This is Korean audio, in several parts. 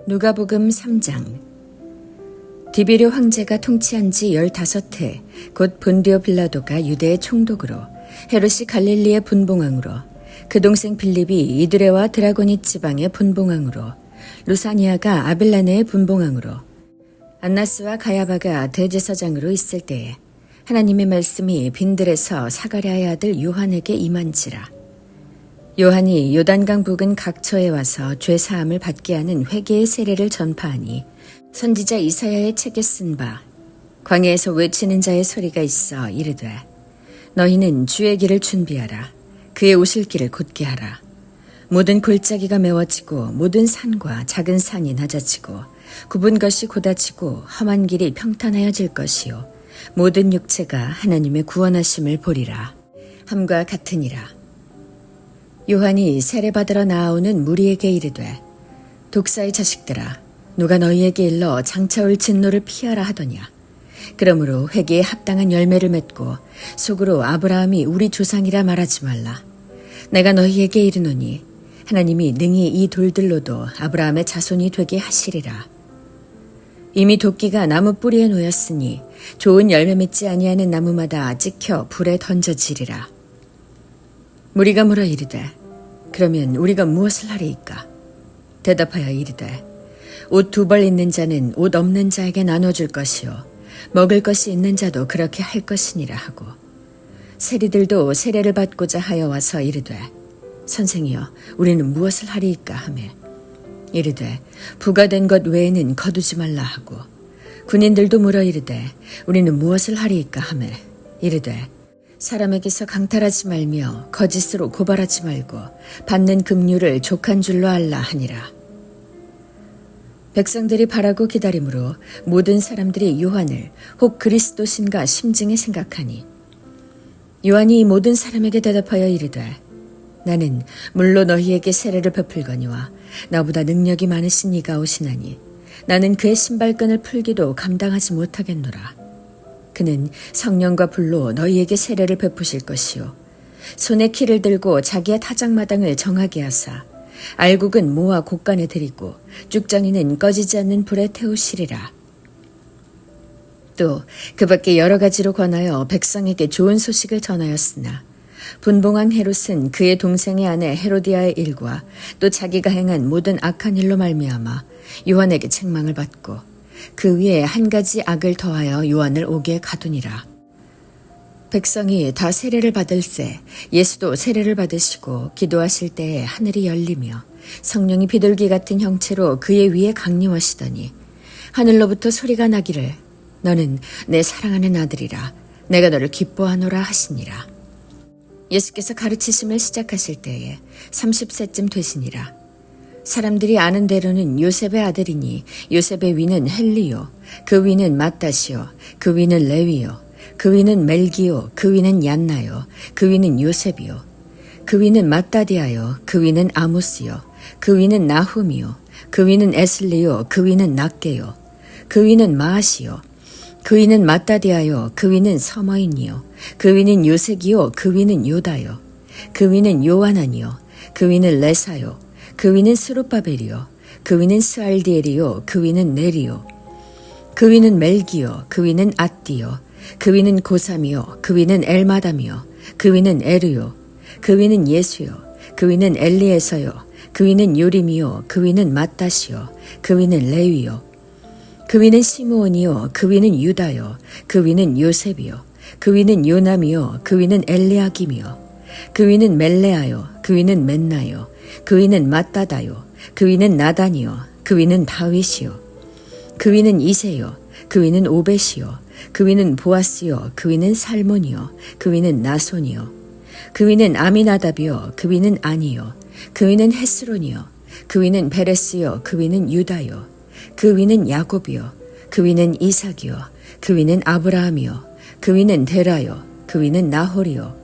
누가복음 3장. 디베료 황제가 통치한 지 15해 곧 본디오 빌라도가 유대의 총독으로, 헤롯이 갈릴리의 분봉왕으로, 그 동생 빌립이 이두레와 드라고니 지방의 분봉왕으로, 루사니아가 아빌라네의 분봉왕으로, 안나스와 가야바가 대제사장으로 있을 때에 하나님의 말씀이 빈들에서 사가랴의 아들 요한에게 임한지라. 요한이 요단강 부근 각처에 와서 죄사함을 받게 하는 회개의 세례를 전파하니, 선지자 이사야의 책에 쓴 바 광야에서 외치는 자의 소리가 있어 이르되, 너희는 주의 길을 준비하라. 그의 오실 길을 곧게 하라. 모든 골짜기가 메워지고 모든 산과 작은 산이 낮아지고 굽은 것이 곧아지고 험한 길이 평탄하여질 것이요 모든 육체가 하나님의 구원하심을 보리라 함과 같으니라. 요한이 세례받으러 나아오는 무리에게 이르되, 독사의 자식들아, 누가 너희에게 일러 장차올 진노를 피하라 하더냐. 그러므로 회개에 합당한 열매를 맺고 속으로 아브라함이 우리 조상이라 말하지 말라. 내가 너희에게 이르노니 하나님이 능히 이 돌들로도 아브라함의 자손이 되게 하시리라. 이미 도끼가 나무 뿌리에 놓였으니 좋은 열매 맺지 아니하는 나무마다 찍혀 불에 던져지리라. 무리가 물어 이르되, 그러면 우리가 무엇을 하리이까? 대답하여 이르되, 옷 2벌 있는 자는 옷 없는 자에게 나눠줄 것이요 먹을 것이 있는 자도 그렇게 할 것이니라 하고, 세리들도 세례를 받고자 하여 와서 이르되, 선생이여, 우리는 무엇을 하리이까 하매, 이르되 부가 된 것 외에는 거두지 말라 하고, 군인들도 물어 이르되 우리는 무엇을 하리이까 하매, 이르되 사람에게서 강탈하지 말며 거짓으로 고발하지 말고 받는 금류를 족한 줄로 알라 하니라. 백성들이 바라고 기다림으로 모든 사람들이 요한을 혹 그리스도신가 심증에 생각하니, 요한이 모든 사람에게 대답하여 이르되, 나는 물로 너희에게 세례를 베풀거니와 나보다 능력이 많으신 이가 오시나니 나는 그의 신발끈을 풀기도 감당하지 못하겠노라. 그는 성령과 불로 너희에게 세례를 베푸실 것이요 손에 키를 들고 자기의 타작마당을 정하게 하사 알곡은 모아 곡간에 들이고 쭉정이는 꺼지지 않는 불에 태우시리라. 또 그 밖에 여러 가지로 권하여 백성에게 좋은 소식을 전하였으나, 분봉왕 헤롯은 그의 동생의 아내 헤로디아의 일과 또 자기가 행한 모든 악한 일로 말미암아 요한에게 책망을 받고 그 위에 한 가지 악을 더하여 요한을 옥에 가두니라. 백성이 다 세례를 받을새 예수도 세례를 받으시고 기도하실 때에 하늘이 열리며 성령이 비둘기 같은 형체로 그의 위에 강림하시더니, 하늘로부터 소리가 나기를, 너는 내 사랑하는 아들이라, 내가 너를 기뻐하노라 하시니라. 예수께서 가르치심을 시작하실 때에 30세쯤 되시니라. 사람들이 아는 대로는 요셉의 아들이니 요셉의 위는 헬리요, 그 위는 마따시요, 그 위는 레위요, 그 위는 멜기요, 그 위는 얀나요, 그 위는 요셉이요, 그 위는 마따디아요, 그 위는 아모스요, 그 위는 나훔이요, 그 위는 에슬리요, 그 위는 낫게요, 그 위는 마아시요, 그 위는 마따디아요, 그 위는 서머인이요, 그 위는 요색이요, 그 위는 요다요, 그 위는 요하나니요, 그 위는 레사요, 그 위는 스룹바벨이요, 그 위는 스알디엘이요, 그 위는 네리요, 그 위는 멜기요, 그 위는 앗디요, 그 위는 고삼이요, 그 위는 엘마담이요, 그 위는 에르요, 그 위는 예수요, 그 위는 엘리에서요, 그 위는 요림이요, 그 위는 마따시요, 그 위는 레위요, 그 위는 시므온이요, 그 위는 유다요, 그 위는 요셉이요, 그 위는 요남이요, 그 위는 엘리야김이요, 그 위는 멜레아요, 그 위는 맨나요, 그 위는 마따다요, 그 위는 나단이요, 그 위는 다윗이요, 그 위는 이세요, 그 위는 오벳이요, 그 위는 보아스요, 그 위는 살몬이요, 그 위는 나손이요, 그 위는 아미나답이요, 그 위는 아니요, 그 위는 헤스론이요, 그 위는 베레스요, 그 위는 유다요, 그 위는 야곱이요, 그 위는 이삭이요, 그 위는 아브라함이요, 그 위는 데라요, 그 위는 나홀이요,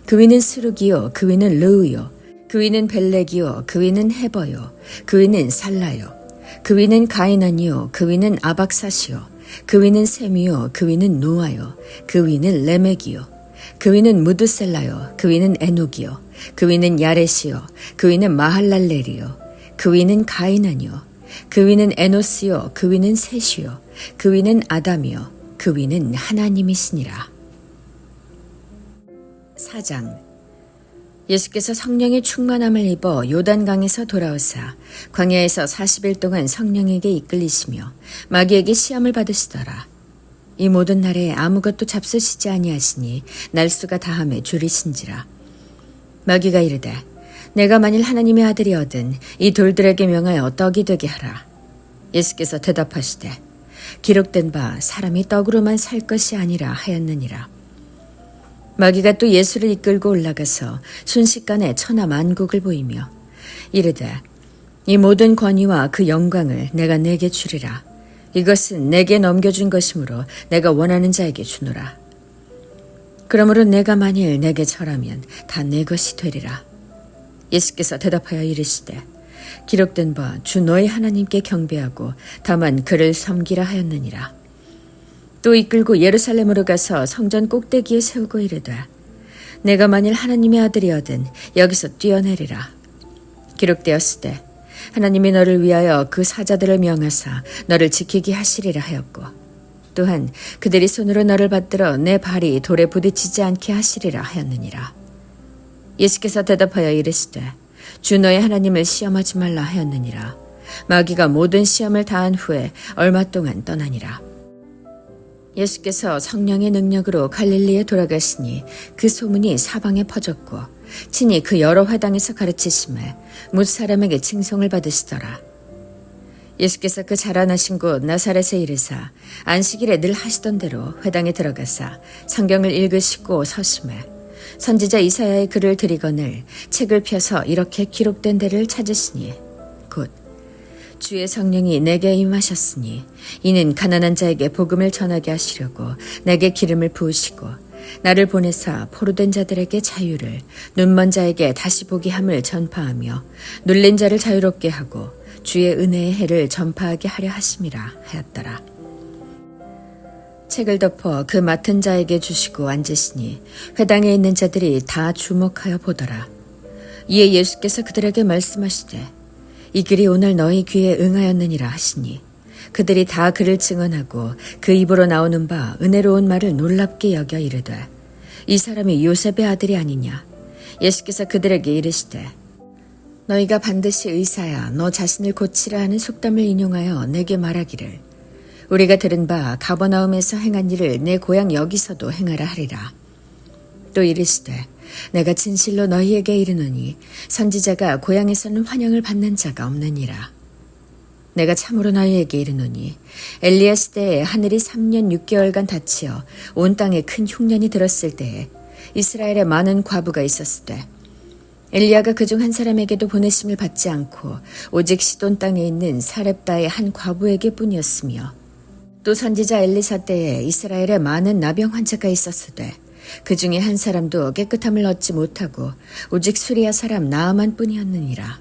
그 위는 스룹이요, 그 위는 르우요, 그 위는 벨렉이요, 그 위는 헤버요, 그 위는 살라요, 그 위는 가이난이요, 그 위는 아박사시요, 그 위는 셈이요, 그 위는 노아요, 그 위는 레멕이요, 그 위는 무드셀라요, 그 위는 에녹이요, 그 위는 야렛이요, 그 위는 마할랄렐이요, 그 위는 가이난이요, 그 위는 에노스요, 그 위는 셋이요, 그 위는 아담이요, 그 위는 하나님이시니라. 4장. 예수께서 성령의 충만함을 입어 요단강에서 돌아오사 광야에서 40일 동안 성령에게 이끌리시며 마귀에게 시험을 받으시더라. 이 모든 날에 아무것도 잡수시지 아니하시니 날수가 다함에 줄이신지라. 마귀가 이르되 내가 만일 하나님의 아들이거든 이 돌들에게 명하여 떡이 되게 하라. 예수께서 대답하시되 기록된 바 사람이 떡으로만 살 것이 아니라 하였느니라. 마귀가 또 예수를 이끌고 올라가서 순식간에 천하 만국을 보이며 이르되 이 모든 권위와 그 영광을 내가 내게 주리라. 이것은 내게 넘겨준 것이므로 내가 원하는 자에게 주노라. 그러므로 내가 만일 내게 절하면 다 내 것이 되리라. 예수께서 대답하여 이르시되 기록된 바 주 너희 하나님께 경배하고 다만 그를 섬기라 하였느니라. 또 이끌고 예루살렘으로 가서 성전 꼭대기에 세우고 이르되 내가 만일 하나님의 아들이거든 여기서 뛰어내리라. 기록되었으되 하나님이 너를 위하여 그 사자들을 명하사 너를 지키게 하시리라 하였고 또한 그들이 손으로 너를 받들어 내 발이 돌에 부딪히지 않게 하시리라 하였느니라. 예수께서 대답하여 이르시되 주 너의 하나님을 시험하지 말라 하였느니라. 마귀가 모든 시험을 다한 후에 얼마 동안 떠나니라. 예수께서 성령의 능력으로 갈릴리에 돌아가시니 그 소문이 사방에 퍼졌고 친히 그 여러 회당에서 가르치심에 뭇 사람에게 칭송을 받으시더라. 예수께서 그 자라나신 곳 나사렛에 이르사 안식일에 늘 하시던 대로 회당에 들어가사 성경을 읽으시고 서심해 선지자 이사야의 글을 들이거늘 책을 펴서 이렇게 기록된 데를 찾으시니 곧 주의 성령이 내게 임하셨으니 이는 가난한 자에게 복음을 전하게 하시려고 내게 기름을 부으시고 나를 보내사 포로된 자들에게 자유를 눈먼 자에게 다시 보게 함을 전파하며 눌린 자를 자유롭게 하고 주의 은혜의 해를 전파하게 하려 하심이라 하였더라. 책을 덮어 그 맡은 자에게 주시고 앉으시니 회당에 있는 자들이 다 주목하여 보더라. 이에 예수께서 그들에게 말씀하시되 이 글이 오늘 너희 귀에 응하였느니라 하시니 그들이 다 그를 증언하고 그 입으로 나오는 바 은혜로운 말을 놀랍게 여겨 이르되 이 사람이 요셉의 아들이 아니냐. 예수께서 그들에게 이르시되 너희가 반드시 의사야 너 자신을 고치라 하는 속담을 인용하여 내게 말하기를 우리가 들은 바 가버나움에서 행한 일을 내 고향 여기서도 행하라 하리라. 또 이르시되 내가 진실로 너희에게 이르노니 선지자가 고향에서는 환영을 받는 자가 없느니라. 내가 참으로 너희에게 이르노니 엘리야 시대에 하늘이 3년 6개월간 닫히어 온 땅에 큰 흉년이 들었을 때에 이스라엘에 많은 과부가 있었으되 엘리야가 그중 한 사람에게도 보내심을 받지 않고 오직 시돈 땅에 있는 사렙다의 한 과부에게 뿐이었으며 또 선지자 엘리사 때에 이스라엘에 많은 나병 환자가 있었으되 그 중에 한 사람도 깨끗함을 얻지 못하고 오직 수리아 사람 나아만 뿐이었느니라.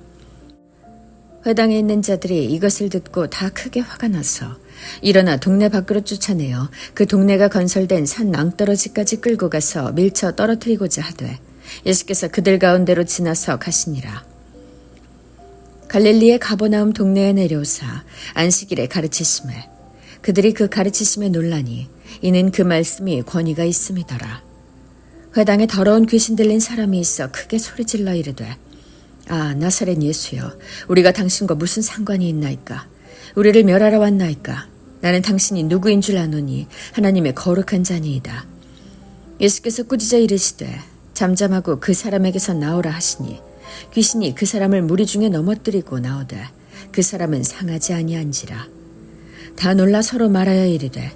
회당에 있는 자들이 이것을 듣고 다 크게 화가 나서 일어나 동네 밖으로 쫓아내어 그 동네가 건설된 산 낭떠러지까지 끌고 가서 밀쳐 떨어뜨리고자 하되 예수께서 그들 가운데로 지나서 가시니라. 갈릴리의 가버나움 동네에 내려오사 안식일에 가르치심에 그들이 그 가르치심에 놀라니 이는 그 말씀이 권위가 있음이더라. 회당에 더러운 귀신 들린 사람이 있어 크게 소리질러 이르되 아 나사렛 예수여 우리가 당신과 무슨 상관이 있나이까. 우리를 멸하러 왔나이까. 나는 당신이 누구인 줄 아노니 하나님의 거룩한 자니이다. 예수께서 꾸짖어 이르시되 잠잠하고 그 사람에게서 나오라 하시니 귀신이 그 사람을 무리 중에 넘어뜨리고 나오되 그 사람은 상하지 아니한지라. 다 놀라 서로 말하여 이르되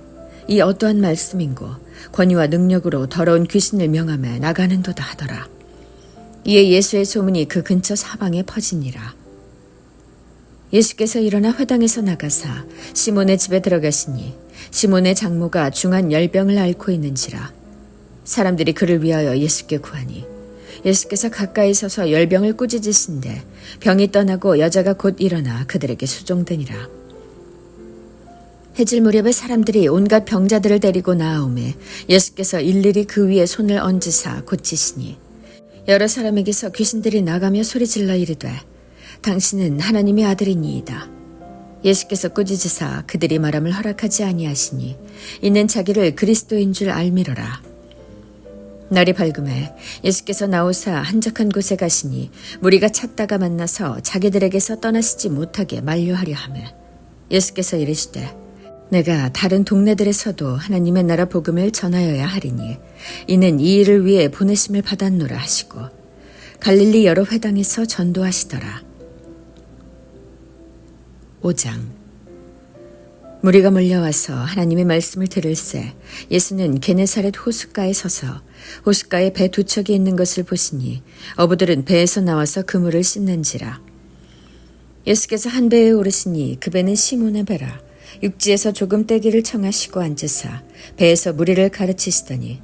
이 어떠한 말씀인고 권위와 능력으로 더러운 귀신을 명하며 나가는도다 하더라. 이에 예수의 소문이 그 근처 사방에 퍼지니라. 예수께서 일어나 회당에서 나가사 시몬의 집에 들어가시니 시몬의 장모가 중한 열병을 앓고 있는지라. 사람들이 그를 위하여 예수께 구하니 예수께서 가까이 서서 열병을 꾸짖으신데 병이 떠나고 여자가 곧 일어나 그들에게 수종되니라. 해질 무렵에 사람들이 온갖 병자들을 데리고 나아오매 예수께서 일일이 그 위에 손을 얹으사 고치시니 여러 사람에게서 귀신들이 나가며 소리질러 이르되 당신은 하나님의 아들이니이다. 예수께서 꾸짖으사 그들이 말함을 허락하지 아니하시니 이는 자기를 그리스도인 줄 알미러라. 날이 밝음에 예수께서 나오사 한적한 곳에 가시니 무리가 찾다가 만나서 자기들에게서 떠나시지 못하게 만류하려 하매 예수께서 이르시되 내가 다른 동네들에서도 하나님의 나라 복음을 전하여야 하리니 이는 이 일을 위해 보내심을 받았노라 하시고 갈릴리 여러 회당에서 전도하시더라. 5장. 무리가 몰려와서 하나님의 말씀을 들을새 예수는 게네사렛 호숫가에 서서 호숫가에 배 두 척이 있는 것을 보시니 어부들은 배에서 나와서 그물을 씻는지라. 예수께서 한 배에 오르시니 그 배는 시몬의 배라. 육지에서 조금 떼기를 청하시고 앉으사 배에서 무리를 가르치시더니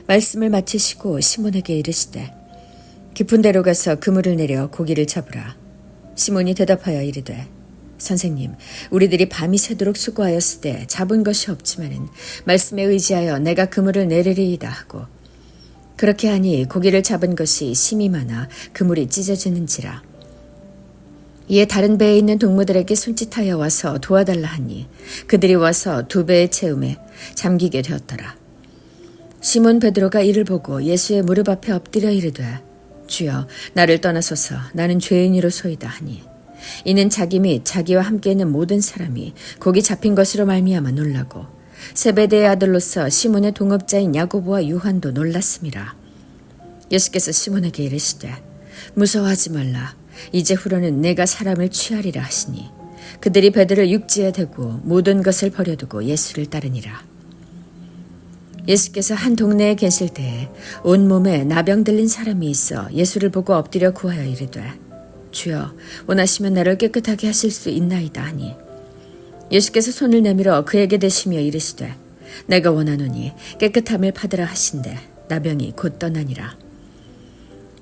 말씀을 마치시고 시몬에게 이르시되 깊은 데로 가서 그물을 내려 고기를 잡으라. 시몬이 대답하여 이르되 선생님, 우리들이 밤이 새도록 수고하였으되 잡은 것이 없지만은 말씀에 의지하여 내가 그물을 내리리이다 하고 그렇게 하니 고기를 잡은 것이 심이 많아 그물이 찢어지는지라. 이에 다른 배에 있는 동무들에게 손짓하여 와서 도와달라 하니 그들이 와서 두 배의 채움에 잠기게 되었더라. 시몬 베드로가 이를 보고 예수의 무릎 앞에 엎드려 이르되 주여 나를 떠나소서 나는 죄인이로소이다 하니 이는 자기 및 자기와 함께 있는 모든 사람이 고기 잡힌 것으로 말미암아 놀라고 세베대의 아들로서 시몬의 동업자인 야고보와 요한도 놀랐음이라. 예수께서 시몬에게 이르시되 무서워하지 말라. 이제후로는 내가 사람을 취하리라 하시니 그들이 배들을 육지에 대고 모든 것을 버려두고 예수를 따르니라. 예수께서 한 동네에 계실 때에 온몸에 나병 들린 사람이 있어 예수를 보고 엎드려 구하여 이르되 주여 원하시면 나를 깨끗하게 하실 수 있나이다 하니 예수께서 손을 내밀어 그에게 대시며 이르시되 내가 원하노니 깨끗함을 받으라 하신대 나병이 곧 떠나니라.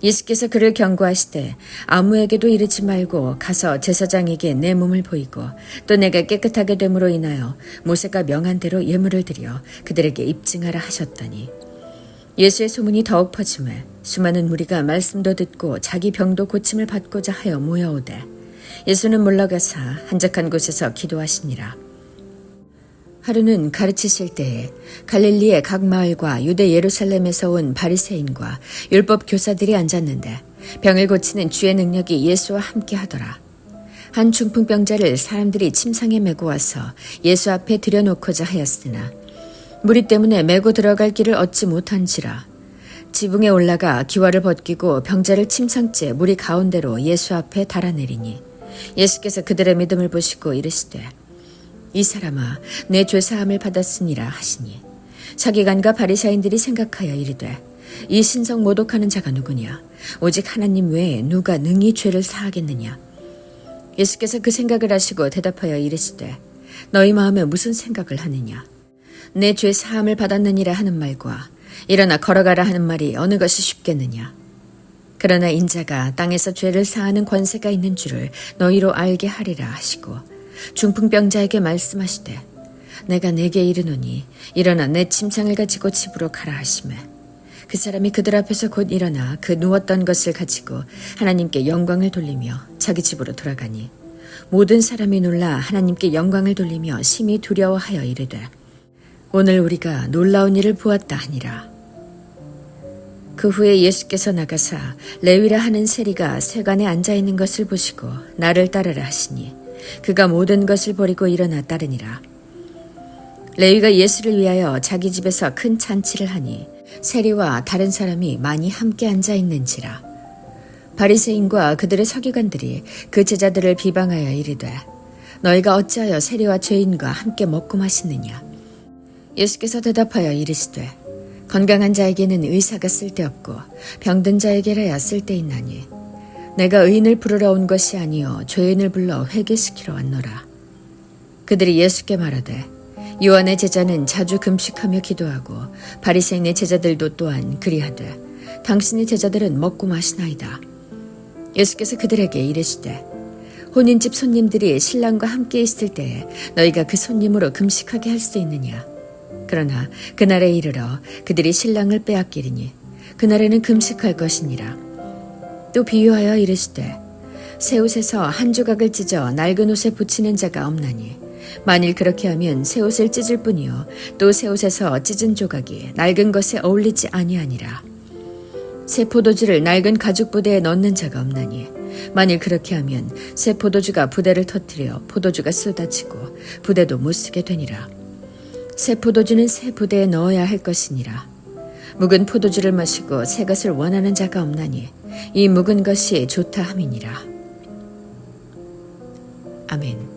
예수께서 그를 경고하시되 아무에게도 이르지 말고 가서 제사장에게 내 몸을 보이고 또 내가 깨끗하게 됨으로 인하여 모세가 명한 대로 예물을 드려 그들에게 입증하라 하셨더니 예수의 소문이 더욱 퍼지매 수많은 무리가 말씀도 듣고 자기 병도 고침을 받고자 하여 모여오되 예수는 물러가사 한적한 곳에서 기도하시니라. 하루는 가르치실 때에 갈릴리의 각 마을과 유대 예루살렘에서 온 바리새인과 율법 교사들이 앉았는데 병을 고치는 주의 능력이 예수와 함께 하더라. 한 중풍병자를 사람들이 침상에 메고 와서 예수 앞에 들여놓고자 하였으나 무리 때문에 메고 들어갈 길을 얻지 못한지라. 지붕에 올라가 기와를 벗기고 병자를 침상째 무리 가운데로 예수 앞에 달아내리니 예수께서 그들의 믿음을 보시고 이르시되 이 사람아 내 죄사함을 받았으니라 하시니 서기관과 바리새인들이 생각하여 이르되 이 신성 모독하는 자가 누구냐 오직 하나님 외에 누가 능히 죄를 사하겠느냐. 예수께서 그 생각을 하시고 대답하여 이르시되 너희 마음에 무슨 생각을 하느냐. 내 죄 사함을 받았느니라 하는 말과 일어나 걸어가라 하는 말이 어느 것이 쉽겠느냐. 그러나 인자가 땅에서 죄를 사하는 권세가 있는 줄을 너희로 알게 하리라 하시고 중풍병자에게 말씀하시되 내가 내게 이르노니 일어나 내 침상을 가지고 집으로 가라 하시매 그 사람이 그들 앞에서 곧 일어나 그 누웠던 것을 가지고 하나님께 영광을 돌리며 자기 집으로 돌아가니 모든 사람이 놀라 하나님께 영광을 돌리며 심히 두려워하여 이르되 오늘 우리가 놀라운 일을 보았다 하니라. 그 후에 예수께서 나가사 레위라 하는 세리가 세관에 앉아있는 것을 보시고 나를 따르라 하시니 그가 모든 것을 버리고 일어나 따르니라. 레위가 예수를 위하여 자기 집에서 큰 잔치를 하니 세리와 다른 사람이 많이 함께 앉아있는지라. 바리새인과 그들의 서기관들이 그 제자들을 비방하여 이르되 너희가 어찌하여 세리와 죄인과 함께 먹고 마시느냐. 예수께서 대답하여 이르시되 건강한 자에게는 의사가 쓸데없고 병든 자에게라야 쓸데있나니 내가 의인을 부르러 온 것이 아니요 죄인을 불러 회개시키러 왔노라. 그들이 예수께 말하되 요한의 제자는 자주 금식하며 기도하고 바리새인의 제자들도 또한 그리하되 당신의 제자들은 먹고 마시나이다. 예수께서 그들에게 이르시되 혼인집 손님들이 신랑과 함께 있을 때에 너희가 그 손님으로 금식하게 할 수 있느냐. 그러나 그날에 이르러 그들이 신랑을 빼앗기리니 그날에는 금식할 것이니라. 또 비유하여 이르시되 새 옷에서 한 조각을 찢어 낡은 옷에 붙이는 자가 없나니 만일 그렇게 하면 새 옷을 찢을 뿐이요 또 새 옷에서 찢은 조각이 낡은 것에 어울리지 아니하니라. 새 포도주를 낡은 가죽 부대에 넣는 자가 없나니 만일 그렇게 하면 새 포도주가 부대를 터뜨려 포도주가 쏟아지고 부대도 못 쓰게 되니라. 새 포도주는 새 부대에 넣어야 할 것이니라. 묵은 포도주를 마시고 새 것을 원하는 자가 없나니 이 묵은 것이 좋다 함이니라. 아멘.